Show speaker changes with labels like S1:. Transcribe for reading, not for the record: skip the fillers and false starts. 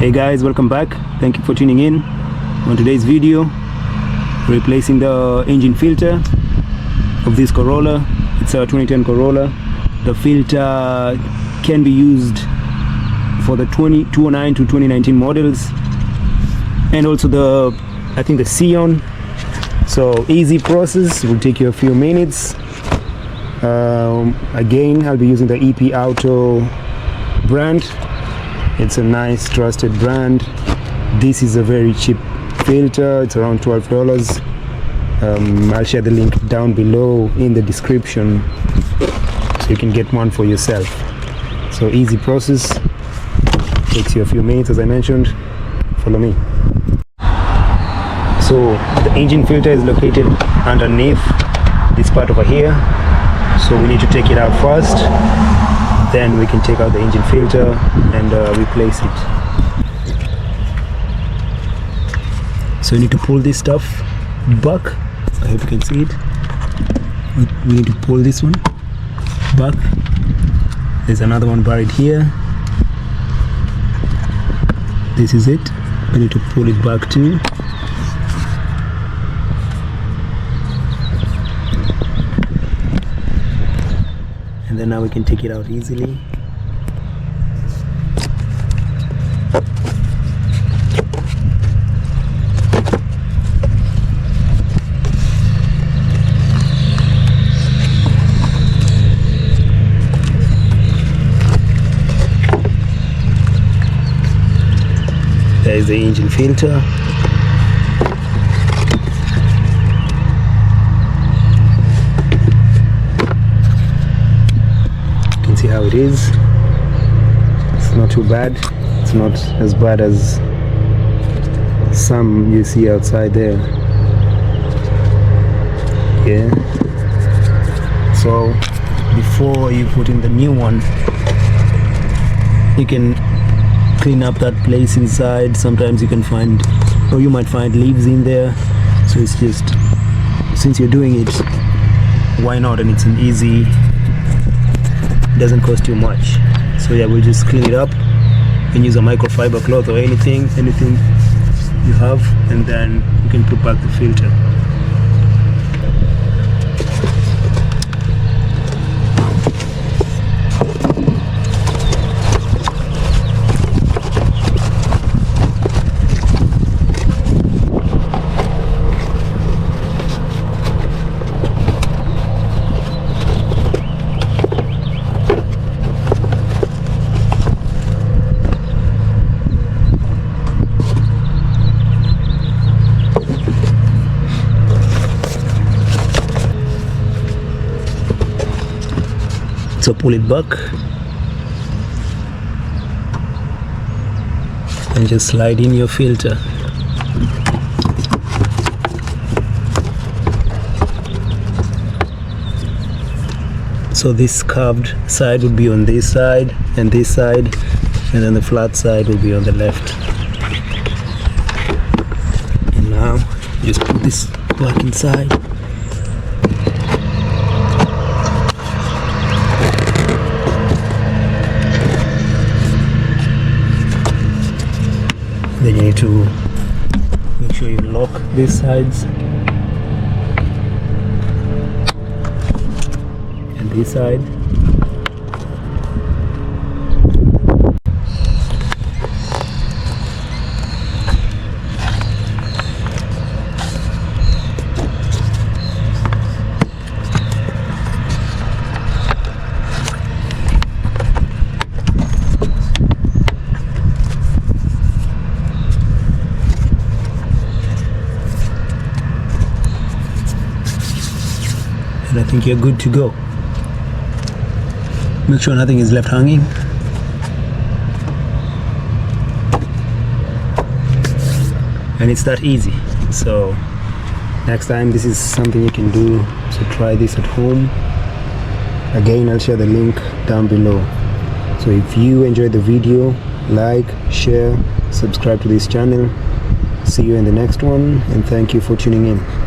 S1: Hey guys, welcome back. Thank you for tuning in. On today's video, replacing the engine filter of this Corolla. It's a 2010 Corolla. The filter can be used for the 2009 to 2019 models, and also the Sion. So easy process, will take you a few minutes. Again, I'll be using the EP Auto brand. It's a nice trusted brand. This is a very cheap filter. It's around $12. I'll share the link down below in the description so you can get one for yourself. So easy process, takes you a few minutes, as I mentioned. Follow me. So the engine filter is located underneath this part over here, so we need to take it out first, then we can take out the engine filter and replace it. So you need to pull this stuff back. I hope you can see it. We need to pull this one back. There's another one buried here. This is it. We need to pull it back too. And then now we can take it out easily. There is the engine filter. See how it is. It's not too bad. It's not as bad as some you see outside there. Yeah. So before you put in the new one, you can clean up that place inside. Sometimes you can find, or you might find, leaves in there. So it's just, since you're doing it, why not? And it's an easy, doesn't cost you much. So yeah, we'll just clean it up and use a microfiber cloth or anything you have, and then you can put back the filter. So pull it back and just slide in your filter. So this curved side would be on this side and this side, and then the flat side will be on the left. And now just put this back inside. Then you need to make sure you lock these sides and this side. And I think you're good to go. Make sure nothing is left hanging. And it's that easy. So next time, this is something you can do. So try this at home. Again, I'll share the link down below. So if you enjoyed the video, like, share, subscribe to this channel. See you in the next one, and thank you for tuning in.